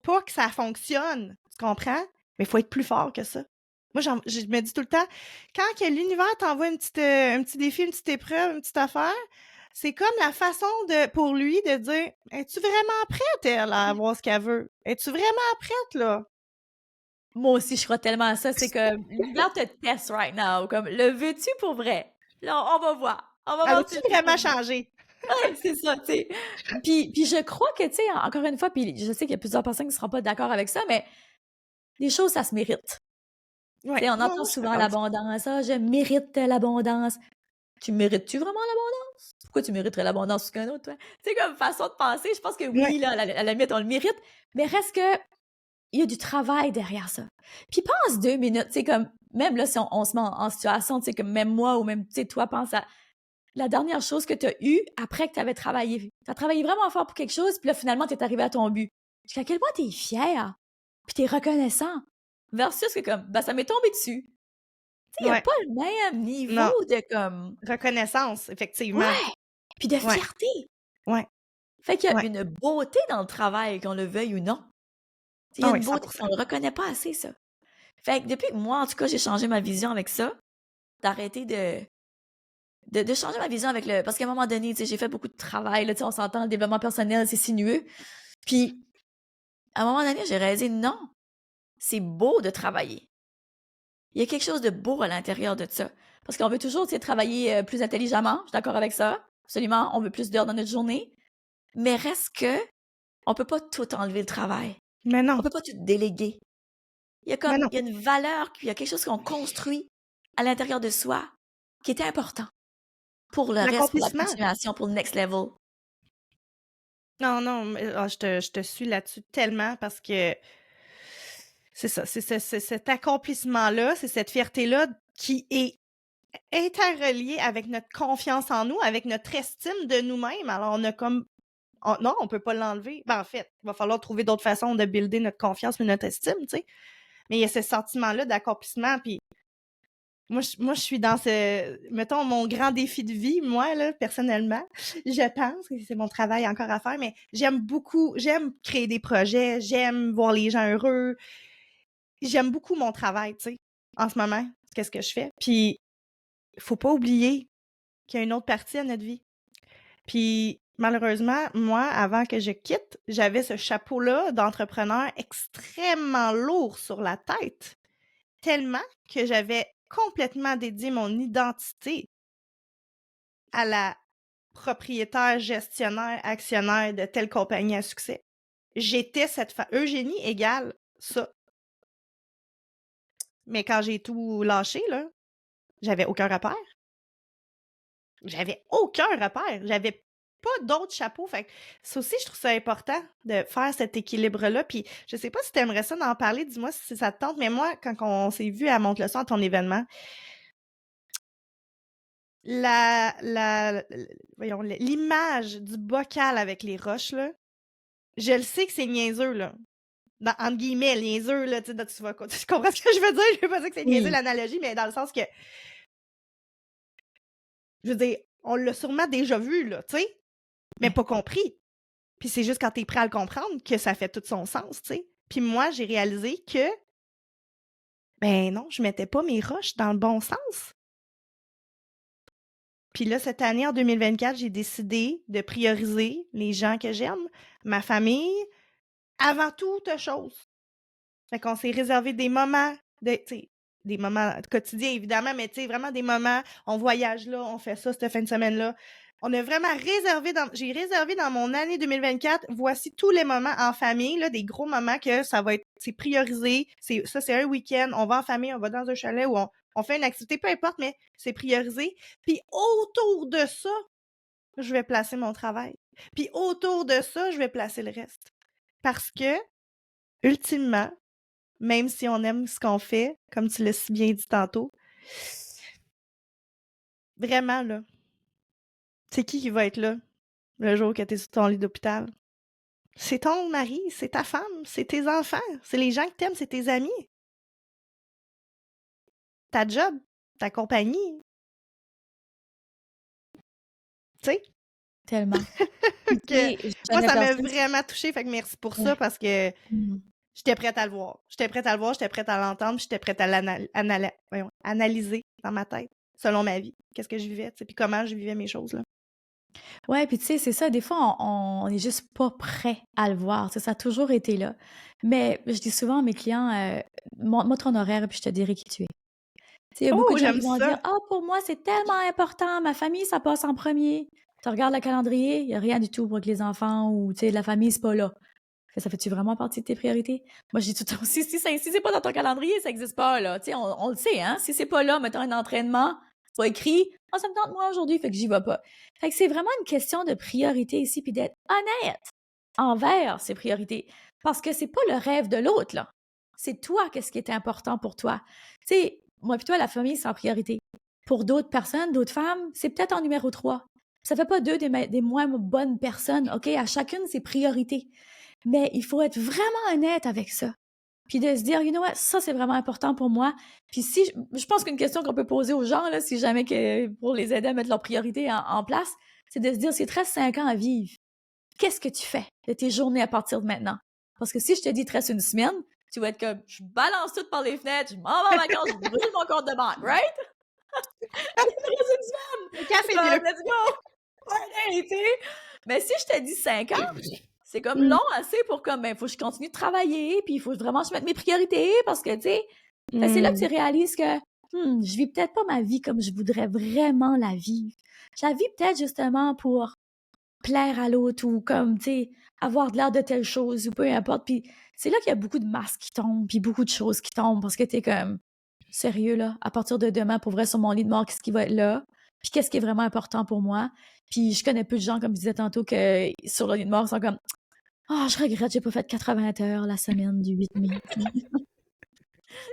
pas que ça fonctionne, tu comprends? Mais il faut être plus fort que ça. Moi, je me dis tout le temps, quand que l'univers t'envoie un petit défi, une petite épreuve, une petite affaire, c'est comme la façon pour lui de dire, es-tu vraiment prête, elle, à avoir ce qu'elle veut? Es-tu vraiment prête, là? Moi aussi, je crois tellement à ça. C'est que l'univers te teste right now. Comme, le veux-tu pour vrai? Là, on va voir. On va Elle voir va-tu si le veux vraiment pour vrai. changer? Ouais, c'est ça, tu sais. Puis je crois que, tu sais, encore une fois, puis je sais qu'il y a plusieurs personnes qui ne seront pas d'accord avec ça, mais les choses, ça se mérite. Tu Ouais, sais, on non, entend moi, je suis souvent d'accord avec ça. l'abondance. Ah, je mérite l'abondance. Tu mérites-tu vraiment l'abondance? Pourquoi tu mériterais l'abondance plus qu'un autre, toi? Tu sais, comme façon de penser, je pense que Ouais. oui, là, à la limite, on le mérite, mais reste que il y a du travail derrière ça. Puis pense 2 minutes, tu sais, comme, même là, si on se met en situation, tu sais, comme même moi ou même, tu sais, toi, pense à la dernière chose que tu as eue après que tu avais travaillé. Tu as travaillé vraiment fort pour quelque chose, puis là, finalement, tu es arrivé à ton but. Jusqu'à quel point tu es fier, puis tu es reconnaissant, versus que comme, ben, ça m'est tombé dessus. Tu sais, il n'y a Ouais. pas le même niveau Non. de comme, Reconnaissance, effectivement. ouais, puis de Ouais. fierté. Ouais. Fait qu'il y a Ouais. une beauté dans le travail, qu'on le veuille ou non. Il y Ah a oui, une beauté, 100%. on le reconnaît pas assez, ça. Fait que depuis que moi, en tout cas, j'ai changé ma vision avec ça, d'arrêter de changer ma vision avec le... Parce qu'à un moment donné, tu sais, j'ai fait beaucoup de travail, là, tu sais, on s'entend, le développement personnel, c'est sinueux. Puis, à un moment donné, j'ai réalisé, non, c'est beau de travailler. Il y a quelque chose de beau à l'intérieur de ça. Parce qu'on veut toujours, tu sais, travailler plus intelligemment, je suis d'accord avec ça, absolument, on veut plus d'heures dans notre journée, mais reste que, on peut pas tout enlever le travail. Mais On non. peut pas tout déléguer. Mais non. Il y a une valeur, il y a quelque chose qu'on construit à l'intérieur de soi qui est important pour le reste, pour la L'accomplissement. continuation, pour le next level. Non, non, mais, je te suis là-dessus tellement parce que c'est ça, c'est cet accomplissement-là, c'est cette fierté-là qui est interreliée avec notre confiance en nous, avec notre estime de nous-mêmes. Alors, on a comme non, on peut pas l'enlever. Ben, en fait, il va falloir trouver d'autres façons de builder notre confiance et notre estime, tu sais. Mais il y a ce sentiment-là d'accomplissement, puis Moi, je suis dans mettons, mon grand défi de vie, moi, là, personnellement. Je pense que c'est mon travail encore à faire, mais j'aime créer des projets, j'aime voir les gens heureux. J'aime beaucoup mon travail, tu sais, en ce moment, qu'est-ce que je fais. Puis, faut pas oublier qu'il y a une autre partie à notre vie. Puis, malheureusement, moi, avant que je quitte, j'avais ce chapeau-là d'entrepreneur extrêmement lourd sur la tête. Tellement que j'avais complètement dédié mon identité à la propriétaire, gestionnaire, actionnaire de telle compagnie à succès. J'étais cette Eugénie égale ça. Mais quand j'ai tout lâché, là, j'avais aucun repère. J'avais aucun repère. J'avais pas d'autre chapeau. Fait que ça aussi, je trouve ça important de faire cet équilibre-là. Puis je sais pas si t'aimerais ça d'en parler, dis-moi si ça te tente, mais moi, quand on s'est vu à Monte-le-Son à ton événement, voyons, l'image du bocal avec les roches, là, je le sais que c'est niaiseux, là. Entre guillemets, niaiseux, là, tu comprends ce que je veux dire? Je veux pas dire que c'est niaiseux Oui. l'analogie, mais dans le sens que, je veux dire, on l'a sûrement déjà vu, là, tu sais, mais Ouais. pas compris. Puis c'est juste quand t'es prêt à le comprendre que ça fait tout son sens, tu sais. Puis moi, j'ai réalisé que, ben non, je mettais pas mes roches dans le bon sens. Puis là, cette année, en 2024, j'ai décidé de prioriser les gens que j'aime, ma famille, avant toute chose. Fait qu'on s'est réservé des moments des moments quotidiens, évidemment, mais tu sais, vraiment des moments, on voyage là, on fait ça cette fin de semaine-là. On a vraiment j'ai réservé dans mon année 2024, voici tous les moments en famille, là, des gros moments que c'est priorisé. C'est un week-end, on va en famille, on va dans un chalet où on fait une activité, peu importe, mais c'est priorisé. Puis autour de ça, je vais placer mon travail. Puis autour de ça, je vais placer le reste. Parce que, ultimement, même si on aime ce qu'on fait, comme tu l'as si bien dit tantôt, vraiment, là, c'est qui va être là le jour que tu es sur ton lit d'hôpital? C'est ton mari, c'est ta femme, c'est tes enfants, c'est les gens que t'aimes, c'est tes amis, ta job, ta compagnie, tu sais? Tellement. Puis, tu Que sais, je moi, connais ça m'a personne. vraiment touchée, fait que merci pour ça, Ouais. parce que Mhm. j'étais prête à le voir. J'étais prête à le voir, j'étais prête à l'entendre, j'étais prête à analyser dans ma tête, selon ma vie, qu'est-ce que je vivais, tu sais, puis comment je vivais mes choses, là. Ouais, puis tu sais, c'est ça, des fois, on est juste pas prêt à le voir. Tu sais, ça a toujours été là. Mais je dis souvent à mes clients, montre ton horaire, puis je te dirai qui tu es. Tu sais, il y a beaucoup Oh, de gens qui j'aime vont dire, ça! ah, pour moi, c'est tellement important, ma famille, ça passe en premier. Tu regardes le calendrier, il n'y a rien du tout pour que les enfants ou, tu sais, la famille, c'est pas là. Ça fait-tu vraiment partie de tes priorités? Moi, je dis tout le temps, si c'est pas dans ton calendrier, ça n'existe pas, là. Tu sais, on le sait, hein? Si c'est pas là, mettons un entraînement, c'est pas écrit, ah, ça me tente moi aujourd'hui, fait que j'y vais pas. Fait que c'est vraiment une question de priorité ici, puis d'être honnête envers ses priorités. Parce que c'est pas le rêve de l'autre, là. C'est toi, qu'est-ce qui est important pour toi. Tu sais, moi puis toi, la famille, c'est en priorité. Pour d'autres personnes, d'autres femmes, c'est peut-être en numéro 3. Ça fait pas d'eux des moins bonnes personnes, OK? À chacune, ses priorités. Mais il faut être vraiment honnête avec ça. Puis de se dire, you know what, ça c'est vraiment important pour moi. Puis si, je pense qu'une question qu'on peut poser aux gens, là, si jamais que pour les aider à mettre leurs priorités en place, c'est de se dire, s'il te reste 5 ans à vivre, qu'est-ce que tu fais de tes journées à partir de maintenant? Parce que si je te dis, il te reste une semaine, tu vas être comme, je balance tout par les fenêtres, je m'en vais en vacances, je brûle mon compte de banque, right? Il me reste une semaine! Le Je suis café comme, bleu! let's go! Party, tu sais! Mais si je te dis 5 ans, c'est comme Mm. long assez pour comme, ben, faut que je continue de travailler, puis il faut vraiment que je mette mes priorités, parce que, tu sais, c'est là que tu réalises que, je vis peut-être pas ma vie comme je voudrais vraiment la vivre. Je la vis peut-être justement pour plaire à l'autre ou comme, tu sais, avoir de l'air de telle chose ou peu importe. Puis c'est là qu'il y a beaucoup de masques qui tombent, puis beaucoup de choses qui tombent, parce que t'es comme, sérieux, là, à partir de demain, pour vrai, sur mon lit de mort, qu'est-ce qui va être là? Puis qu'est-ce qui est vraiment important pour moi? Puis je connais peu de gens, comme je disais tantôt, que sur le lit de mort, ils sont comme, ah, je regrette, j'ai pas fait 80 heures la semaine du 8 mai.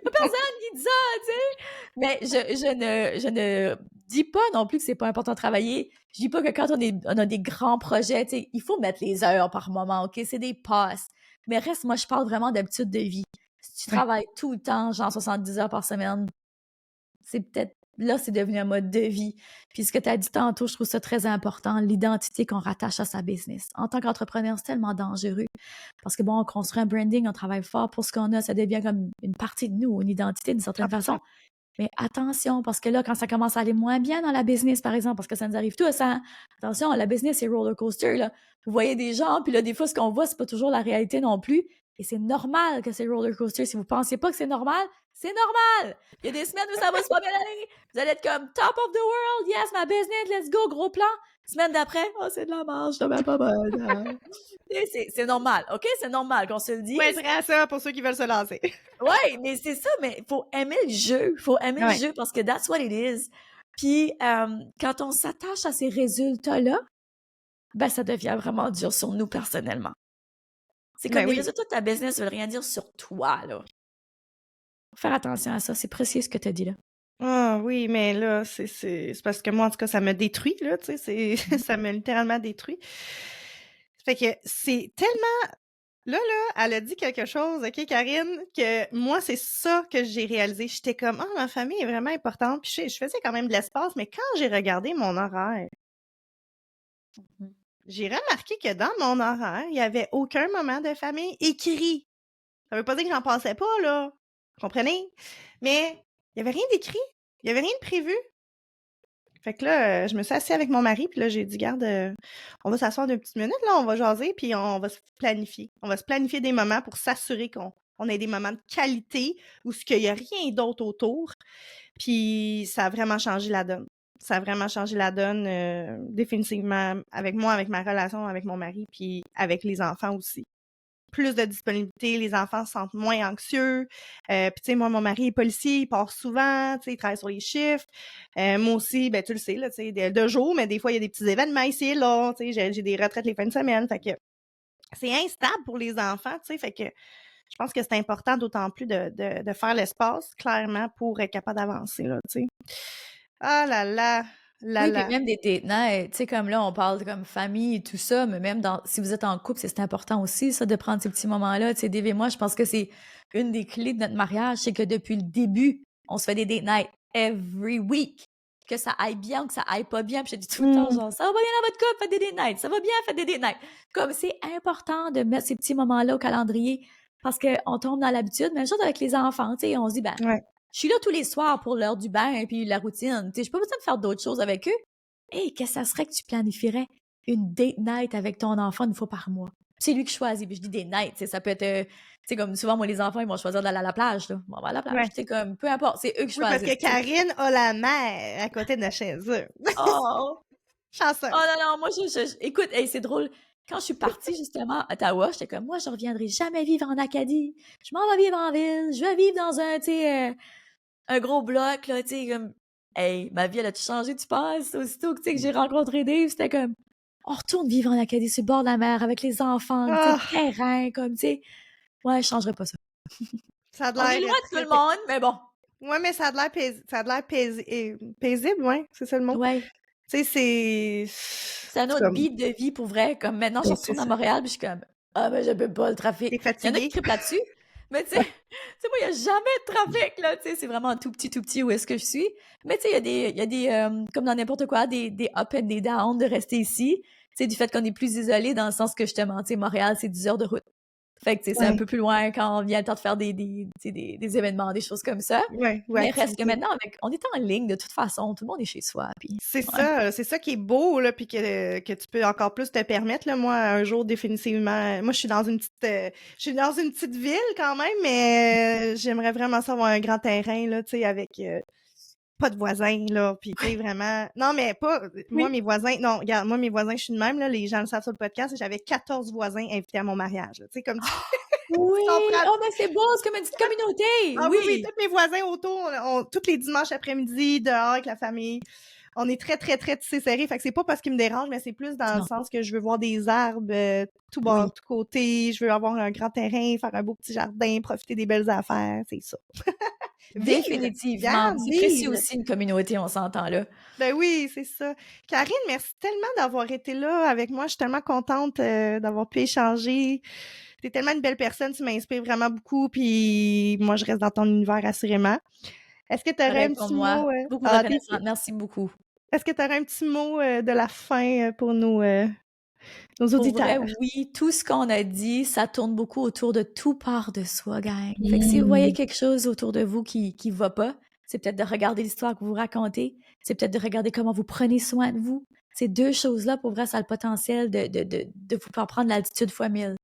Pas personne qui dit ça, tu sais. Mais je ne dis pas non plus que c'est pas important de travailler. Je dis pas que quand on a des grands projets, tu sais, il faut mettre les heures par moment, OK? C'est des passes. Mais reste, moi, je parle vraiment d'habitude de vie. Si tu Ouais. travailles tout le temps, genre 70 heures par semaine, C'est peut-être là, c'est devenu un mode de vie. Puis ce que tu as dit tantôt, je trouve ça très important, l'identité qu'on rattache à sa business. En tant qu'entrepreneur, c'est tellement dangereux parce que bon, on construit un branding, on travaille fort pour ce qu'on a, ça devient comme une partie de nous, une identité d'une certaine façon. Mais attention, parce que là, quand ça commence à aller moins bien dans la business, par exemple, parce que ça nous arrive tous, hein? Attention, la business, c'est roller coaster, là. Vous voyez des gens, puis là, des fois, ce qu'on voit, c'est pas toujours la réalité non plus. Et c'est normal que c'est roller coaster. Si vous pensez pas que c'est normal, c'est normal! Il y a des semaines où ça va super bien aller. Vous allez être comme top of the world, yes, ma business, let's go, gros plan. Semaine d'aprrais, oh, c'est de la marge, je te pas bonne. C'est normal, OK? C'est normal qu'on se le dise. Ouais, très à ça pour ceux qui veulent se lancer. Ouais, mais c'est ça, mais faut aimer le jeu. Faut aimer le jeu parce que that's what it is. Puis, quand on s'attache à ces résultats-là, ben, ça devient vraiment dur sur nous personnellement. C'est comme les résultats de ta business ne veulent rien dire sur toi, là. Faut faire attention à ça. C'est précis ce que tu as dit, là. Ah oui, mais là, c'est parce que moi, en tout cas, ça me détruit, là, tu sais, ça me littéralement détruit. Fait que c'est tellement... Là, elle a dit quelque chose, OK, Karine, que moi, c'est ça que j'ai réalisé. J'étais comme, ah, ma famille est vraiment importante. Puis je faisais quand même de l'espace, mais quand j'ai regardé mon horaire, j'ai remarqué que dans mon horaire, il n'y avait aucun moment de famille écrit. Ça veut pas dire que j'en passais pas, là. Vous comprenez? Mais il n'y avait rien d'écrit. Il n'y avait rien de prévu. Fait que là, je me suis assise avec mon mari, puis là, j'ai dit, garde, on va s'asseoir 2 petites minutes, là, on va jaser, puis on va se planifier. On va se planifier des moments pour s'assurer qu'on ait des moments de qualité où il n'y a rien d'autre autour. Puis ça a vraiment changé la donne. Ça a vraiment changé la donne, définitivement, avec moi, avec ma relation avec mon mari, puis avec les enfants aussi. Plus de disponibilité, les enfants se sentent moins anxieux. Puis tu sais, moi, mon mari est policier, il part souvent, tu sais, il travaille sur les chiffres. Moi aussi, ben tu le sais, là, tu sais, de jour, mais des fois, il y a des petits événements ici, là, tu sais, j'ai des retraites les fins de semaine, fait que c'est instable pour les enfants, tu sais, fait que je pense que c'est important d'autant plus de faire l'espace, clairement, pour être capable d'avancer, là, tu sais. Ah là là, Oui, puis même des date nights, tu sais, comme là, on parle comme famille et tout ça, mais même si vous êtes en couple, c'est important aussi, ça, de prendre ces petits moments-là. Tu sais, Dave et moi, je pense que c'est une des clés de notre mariage, c'est que depuis le début, on se fait des date nights every week. Que ça aille bien ou que ça aille pas bien. Puis je dis tout le temps, genre, ça va pas bien dans votre couple, faites des date nights. Ça va bien, faites des date nights. Comme c'est important de mettre ces petits moments-là au calendrier parce qu'on tombe dans l'habitude. Même chose avec les enfants, tu sais, on se dit, ben, je suis là tous les soirs pour l'heure du bain et puis la routine. Tu sais, j'ai pas besoin de faire d'autres choses avec eux. Hey, qu'est-ce que ça serait que tu planifierais une date night avec ton enfant une fois par mois? C'est lui qui choisit. Puis je dis des nights, ça peut être, tu sais, comme souvent, moi, les enfants, ils vont choisir d'aller à la plage, là. On va à la plage. C'est comme, peu importe, c'est eux qui choisissent. Parce que Karine a la mer à côté de chez eux. Oh! Chanceuse. Oh non, moi, écoute, hey, c'est drôle. Quand je suis partie, justement, à Ottawa, j'étais comme, moi, je reviendrai jamais vivre en Acadie. Je m'en vais vivre en ville. Je vais vivre dans un, tu sais, un gros bloc, là, tu sais, comme, hey, ma vie, elle a-tu changé, tu penses? Aussitôt que, tu sais, que j'ai rencontré Dave, c'était comme, on retourne vivre en Acadie, sur le bord de la mer, avec les enfants, tu sais, terrain, comme, tu sais. Ouais, je changerais pas ça. Ça a On est loin de tout le monde, mais bon. Ouais, mais ça a l'air paisible, ouais, c'est ça le mot. Ouais. Tu sais, c'est un autre beat de vie, pour vrai. Comme maintenant, je retourne à Montréal, puis je suis comme, ah, mais je peux pas, le trafic. T'es fatiguée. Il y en a qui trippent là-dessus. Mais tu sais, moi, il n'y a jamais de trafic, là, tu sais, c'est vraiment tout petit où est-ce que je suis. Mais tu sais, il y a des comme dans n'importe quoi, des up and des down de rester ici. Tu sais, du fait qu'on est plus isolé, dans le sens que justement, tu sais, Montréal, c'est 10 heures de route. Fait que, tu sais, c'est un peu plus loin quand on vient le temps de faire des événements, des choses comme ça. Mais reste que maintenant, on est en ligne de toute façon, tout le monde est chez soi. C'est ça qui est beau, là, puis que tu peux encore plus te permettre, là. Moi, un jour, définitivement, moi, je suis dans une petite ville quand même, mais j'aimerais vraiment ça avoir un grand terrain, là, tu sais, avec pas de voisins, là, puis tu sais, vraiment... Non, mais pas... Moi, mes voisins... Non, regarde, moi, mes voisins, je suis de même, là, les gens le savent sur le podcast, j'avais 14 voisins invités à mon mariage, tu sais, comme... Oui! Oh, mais c'est beau, c'est comme une petite communauté! Ah oui, tous mes voisins autour, tous les dimanches après-midi, dehors avec la famille. On est très, très, très tissés serrés. Fait que c'est pas parce qu'ils me dérangent, mais c'est plus dans le sens que je veux voir des arbres tout bord, tout côté. Je veux avoir un grand terrain, faire un beau petit jardin, profiter des belles affaires. C'est ça. Définitivement. C'est précieux aussi, une communauté, on s'entend là. Ben oui, c'est ça. Karine, merci tellement d'avoir été là avec moi. Je suis tellement contente d'avoir pu échanger. T'es tellement une belle personne, tu m'inspires vraiment beaucoup, puis moi, je reste dans ton univers assurément. Est-ce que tu aurais Pareil un pour petit moi. mot? Beaucoup T'es reconnaissante. Merci beaucoup. Est-ce que tu aurais un petit mot de la fin pour nos Pour vrai, auditeurs? oui, tout ce qu'on a dit, ça tourne beaucoup autour de tout part de soi, gang. Fait que si vous voyez quelque chose autour de vous qui va pas, c'est peut-être de regarder l'histoire que vous racontez, c'est peut-être de regarder comment vous prenez soin de vous. Ces deux choses-là, pour vrai, ça a le potentiel de vous faire prendre l'altitude fois 1000.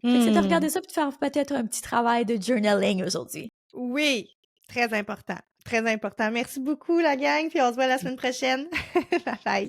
Fait que c'est de regarder ça puis de faire peut-être un petit travail de journaling aujourd'hui. Oui, très important. Très important. Merci beaucoup, la gang, puis on se voit la semaine prochaine. Bye bye.